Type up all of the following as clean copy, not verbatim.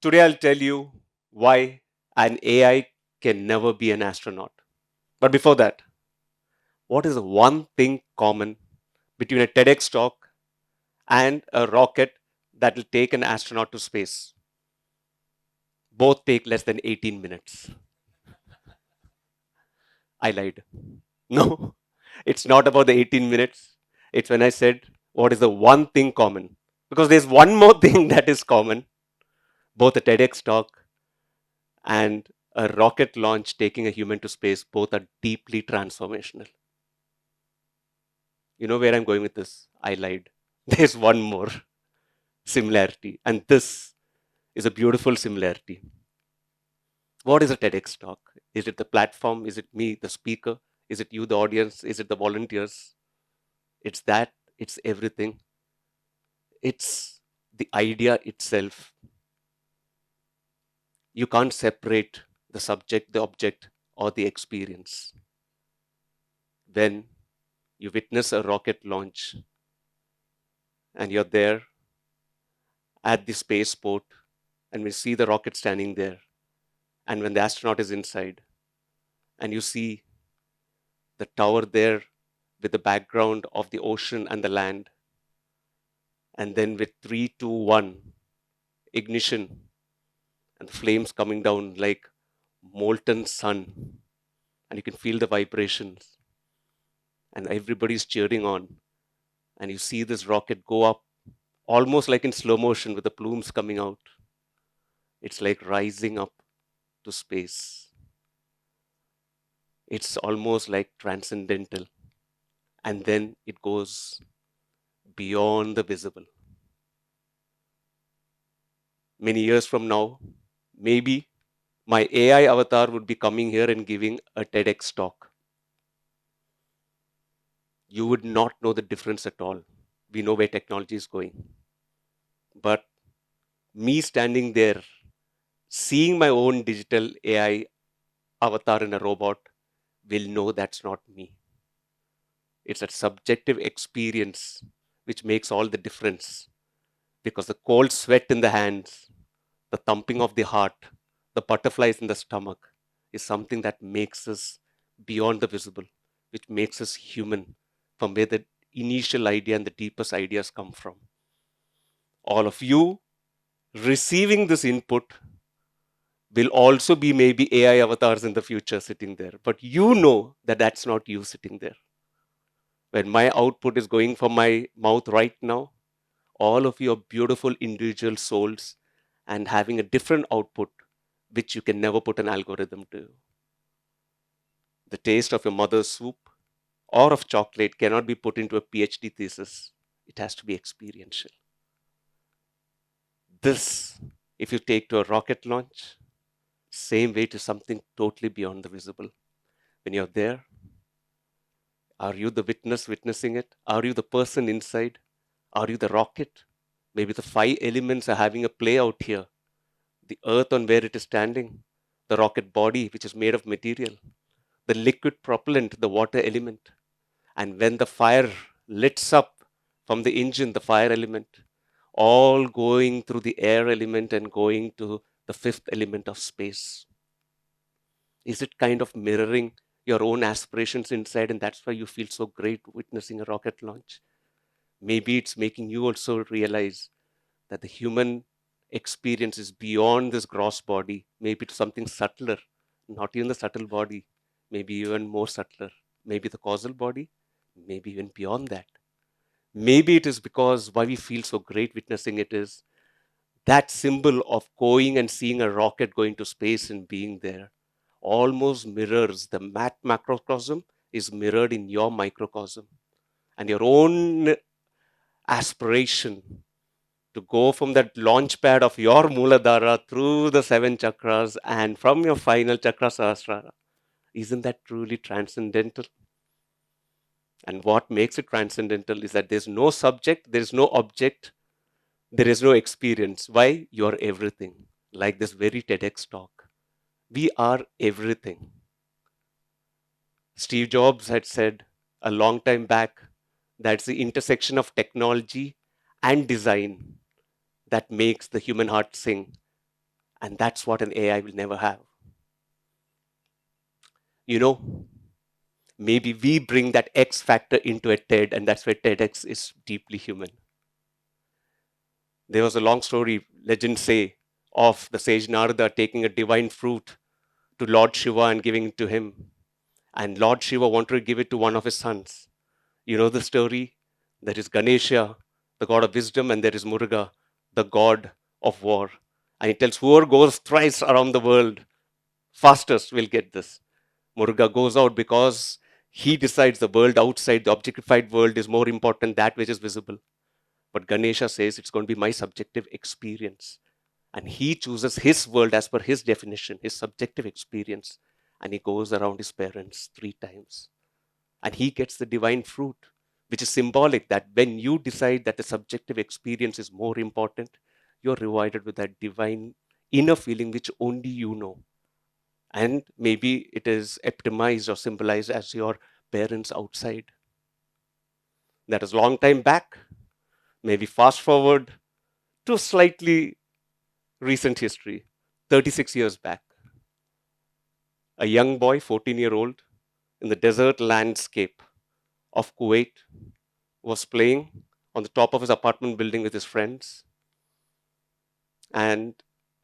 Today, I'll tell you why an AI can never be an astronaut. But before that, what is the one thing common between a TEDx talk and a rocket that will take an astronaut to space? Both take less than 18 minutes. I lied. No, it's not about the 18 minutes. It's when I said, what is the one thing common? Because there's one more thing that is common. Both a TEDx talk and a rocket launch taking a human to space, both are deeply transformational. You know where I'm going with this? I lied. There's one more similarity, and this is a beautiful similarity. What is a TEDx talk? Is it the platform? Is it me, the speaker? Is it you, the audience? Is it the volunteers? It's that, it's everything. It's the idea itself. You can't separate the subject, the object, or the experience. When you witness a rocket launch and you're there at the spaceport and we see the rocket standing there, and when the astronaut is inside and you see the tower there with the background of the ocean and the land, and then with 3, 2, 1 ignition and flames coming down like molten sun, and you can feel the vibrations, and everybody's cheering on, and you see this rocket go up almost like in slow motion with the plumes coming out. It's like rising up to space. It's almost like transcendental. And then it goes beyond the visible. Many years from now, maybe my AI avatar would be coming here and giving a TEDx talk. You would not know the difference at all. We know where technology is going. But me standing there, seeing my own digital AI avatar in a robot, will know that's not me. It's a subjective experience which makes all the difference, because the cold sweat in the hands, the thumping of the heart, the butterflies in the stomach is something that makes us beyond the visible, which makes us human, from where the initial idea and the deepest ideas come from. All of you receiving this input will also be maybe AI avatars in the future sitting there, but you know that that's not you sitting there. When my output is going from my mouth right now, all of you are beautiful individual souls and having a different output, which you can never put an algorithm to. The taste of your mother's soup or of chocolate cannot be put into a PhD thesis. It has to be experiential. This, if you take to a rocket launch, same way to something totally beyond the visible. When you're there, are you the witness witnessing it? Are you the person inside? Are you the rocket? Maybe the 5 elements are having a play out here. The earth on where it is standing, the rocket body, which is made of material, the liquid propellant, the water element. And when the fire lights up from the engine, the fire element, all going through the air element and going to the fifth element of space. Is it kind of mirroring your own aspirations inside, and that's why you feel so great witnessing a rocket launch? Maybe it's making you also realize that the human experience is beyond this gross body, maybe to something subtler, not even the subtle body, maybe even more subtler, maybe the causal body, maybe even beyond that. Maybe it is because why we feel so great witnessing it is that symbol of going and seeing a rocket going to space and being there almost mirrors the macrocosm is mirrored in your microcosm, and your own aspiration to go from that launch pad of your Mooladhara through the 7 chakras and from your final chakra Sahasrara. Isn't that truly transcendental? And what makes it transcendental is that there's no subject, there's no object, there is no experience. Why? You're everything. Like this very TEDx talk. We are everything. Steve Jobs had said a long time back that's the intersection of technology and design that makes the human heart sing. And that's what an AI will never have. You know, maybe we bring that X factor into a TED, and that's why TEDx is deeply human. There was a long story, legends say, of the sage Narada taking a divine fruit to Lord Shiva and giving it to him. And Lord Shiva wanted to give it to one of his sons. You know the story? There is Ganesha, the god of wisdom, and there is Muruga, the god of war. And he tells whoever goes thrice around the world fastest will get this. Muruga goes out because he decides the world outside, the objectified world, is more important than that which is visible. But Ganesha says it's going to be my subjective experience. And he chooses his world as per his definition, his subjective experience. And he goes around his parents 3 times. And he gets the divine fruit, which is symbolic that when you decide that the subjective experience is more important, you're rewarded with that divine inner feeling which only you know. And maybe it is epitomized or symbolized as your parents outside. That is long time back. Maybe fast forward to slightly recent history, 36 years back. A young boy, 14-year-old, in the desert landscape of Kuwait, was playing on the top of his apartment building with his friends. And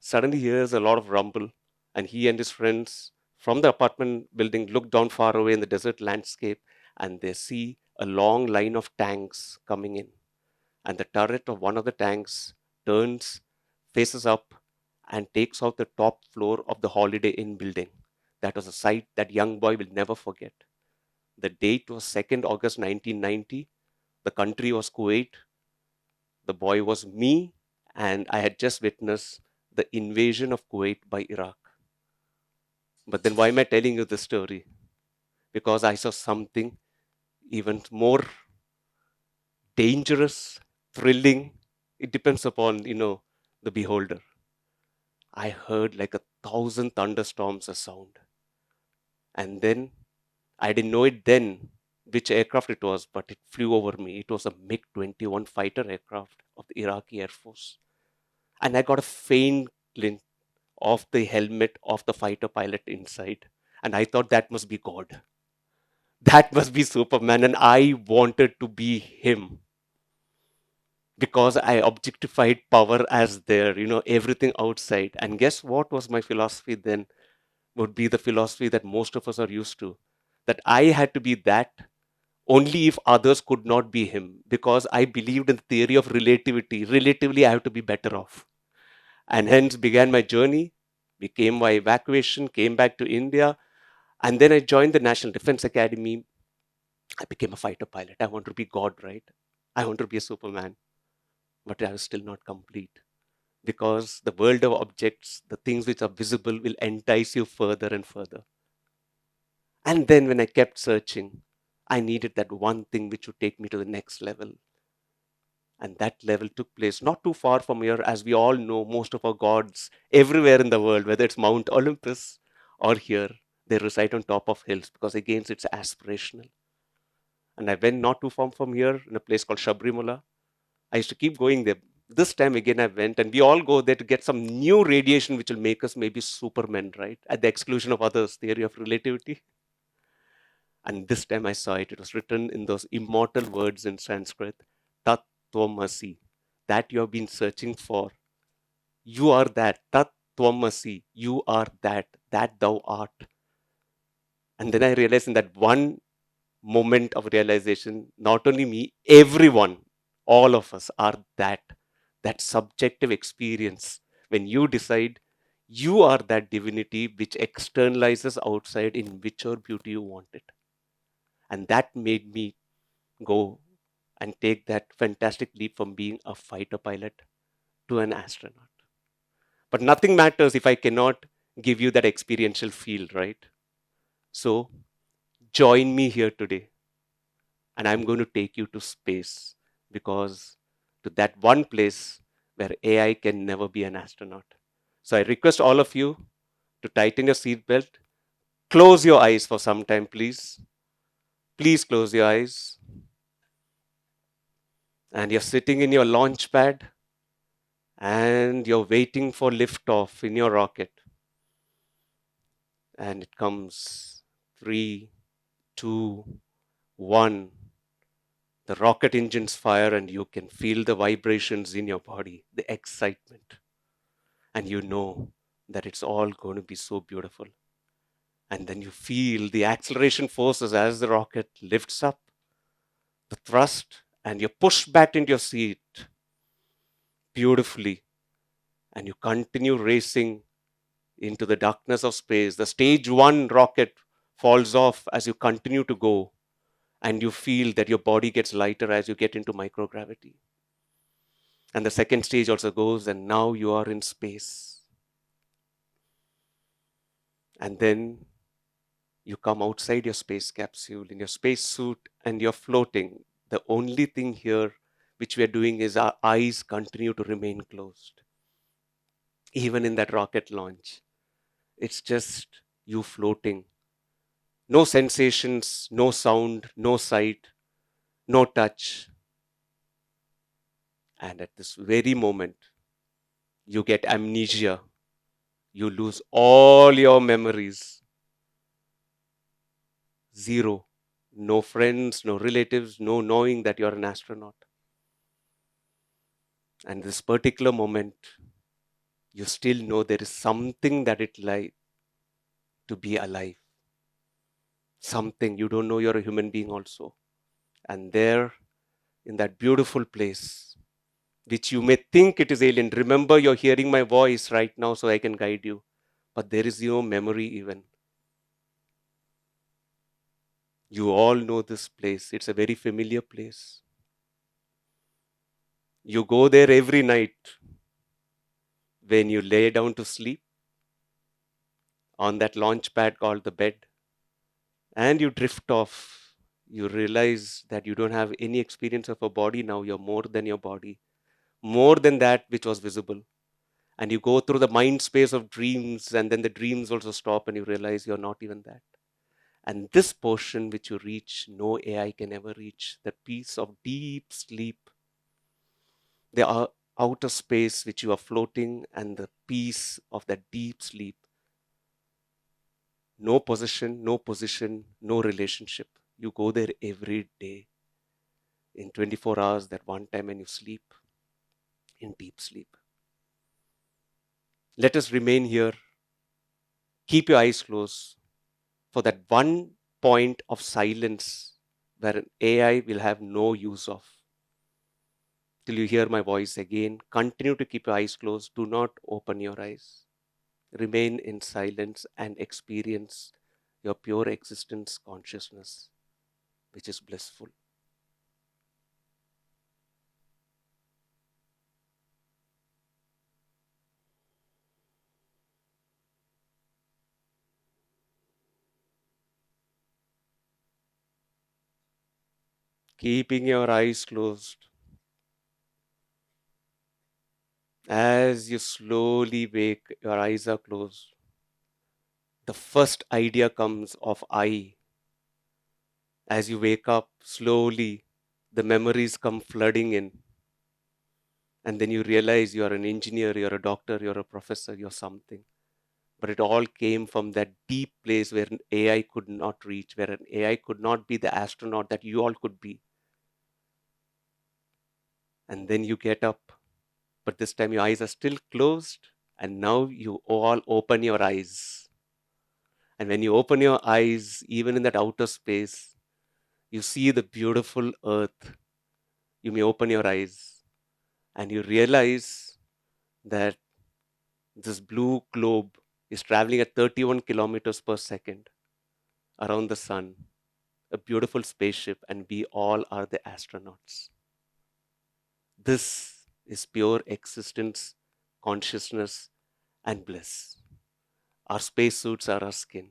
suddenly he hears a lot of rumble. And he and his friends from the apartment building look down far away in the desert landscape, and they see a long line of tanks coming in. And the turret of one of the tanks turns, faces up, and takes out the top floor of the Holiday Inn building. That was a sight that young boy will never forget. The date was 2nd August 1990. The country was Kuwait. The boy was me, and I had just witnessed the invasion of Kuwait by Iraq. But then why am I telling you this story? Because I saw something even more dangerous, thrilling. It depends upon, the beholder. I heard like 1,000 thunderstorms a sound. And then I didn't know it then which aircraft it was, but it flew over me. It was a MiG 21 fighter aircraft of the Iraqi Air Force. And I got a faint glimpse of the helmet of the fighter pilot inside. And I thought that must be God. That must be Superman. And I wanted to be him because I objectified power as there, everything outside. And guess what was my philosophy then? Would be the philosophy that most of us are used to, that I had to be that only if others could not be him, because I believed in the theory of relativity. Relatively, I have to be better off. And hence began my journey, became my evacuation, came back to India, and then I joined the National Defense Academy. I became a fighter pilot. I want to be God, right? I want to be a Superman, but I was still not complete because the world of objects, the things which are visible, will entice you further and further. And then when I kept searching, I needed that one thing which would take me to the next level. And that level took place not too far from here. As we all know, most of our gods everywhere in the world, whether it's Mount Olympus or here, they reside on top of hills because, again, it's aspirational. And I went not too far from here in a place called Shabrimala. I used to keep going there. This time again, I went, and we all go there to get some new radiation which will make us maybe supermen, right? At the exclusion of others, theory of relativity. And this time I saw it. It was written in those immortal words in Sanskrit, Tat Tvamasi, that you have been searching for. You are that. Tat Tvamasi, you are that thou art. And then I realized in that one moment of realization, not only me, everyone, all of us are that subjective experience. When you decide you are that divinity which externalizes outside in whichever beauty you want it. And that made me go and take that fantastic leap from being a fighter pilot to an astronaut. But nothing matters if I cannot give you that experiential feel, right? So join me here today, and I'm going to take you to space, because to that one place where AI can never be an astronaut. So I request all of you to tighten your seatbelt, close your eyes for some time, please. Please close your eyes. And you're sitting in your launch pad, and you're waiting for liftoff in your rocket. And it comes 3, 2, 1. The rocket engines fire, and you can feel the vibrations in your body, the excitement. And you know that it's all going to be so beautiful. And then you feel the acceleration forces as the rocket lifts up, the thrust, and you're pushed back into your seat beautifully. And you continue racing into the darkness of space. The stage one rocket falls off as you continue to go, and you feel that your body gets lighter as you get into microgravity. And the second stage also goes, and now you are in space. And then you come outside your space capsule in your space suit and you're floating. The only thing here which we are doing is our eyes continue to remain closed. Even in that rocket launch, it's just you floating. No sensations, no sound, no sight, no touch. And at this very moment, you get amnesia. You lose all your memories. Zero. No friends, no relatives, no knowing that you're an astronaut. And this particular moment, you still know there is something that it like to be alive. Something you don't know you're a human being also. And there, in that beautiful place, which you may think it is alien. Remember, you're hearing my voice right now, so I can guide you. But there is no memory even. You all know this place. It's a very familiar place. You go there every night when you lay down to sleep on that launch pad called the bed, and you drift off. You realize that you don't have any experience of a body now. You're more than your body, more than that which was visible. And you go through the mind space of dreams, and then the dreams also stop, and you realize you're not even that. And this portion which you reach, no AI can ever reach, the peace of deep sleep, the outer space which you are floating, and the peace of that deep sleep. No possession, no position, no relationship. You go there every day in 24 hours, that one time when you sleep in deep sleep. Let us remain here. Keep your eyes closed for that one point of silence where an AI will have no use of. Till you hear my voice again, continue to keep your eyes closed. Do not open your eyes. Remain in silence and experience your pure existence consciousness, which is blissful. Keeping your eyes closed. As you slowly wake, your eyes are closed. The first idea comes of I. As you wake up, slowly, the memories come flooding in. And then you realize you're an engineer, you're a doctor, you're a professor, you're something. But it all came from that deep place where an AI could not reach, where an AI could not be the astronaut that you all could be. And then you get up, but this time your eyes are still closed, and now you all open your eyes. And when you open your eyes, even in that outer space, you see the beautiful earth. You may open your eyes and you realize that this blue globe is traveling at 31 kilometers per second around the sun, a beautiful spaceship, and we all are the astronauts. This is pure existence, consciousness, and bliss. Our spacesuits are our skin.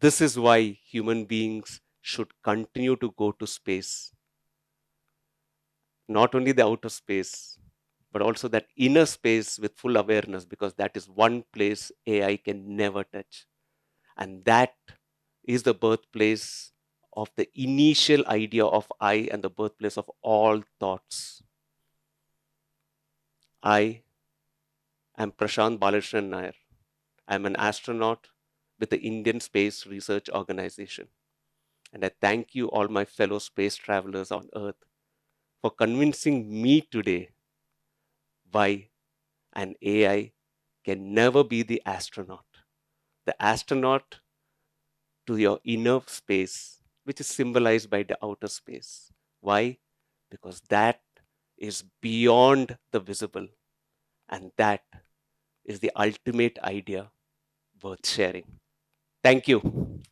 This is why human beings should continue to go to space. Not only the outer space, but also that inner space with full awareness, because that is one place AI can never touch. And that is the birthplace of the initial idea of I and the birthplace of all thoughts. I am Prashant Balakrishnan Nair. I'm an astronaut with the Indian Space Research Organization. And I thank you, all my fellow space travelers on Earth, for convincing me today why an AI can never be the astronaut. The astronaut to your inner space, which is symbolized by the outer space. Why? Because that is beyond the visible, and that is the ultimate idea worth sharing. Thank you.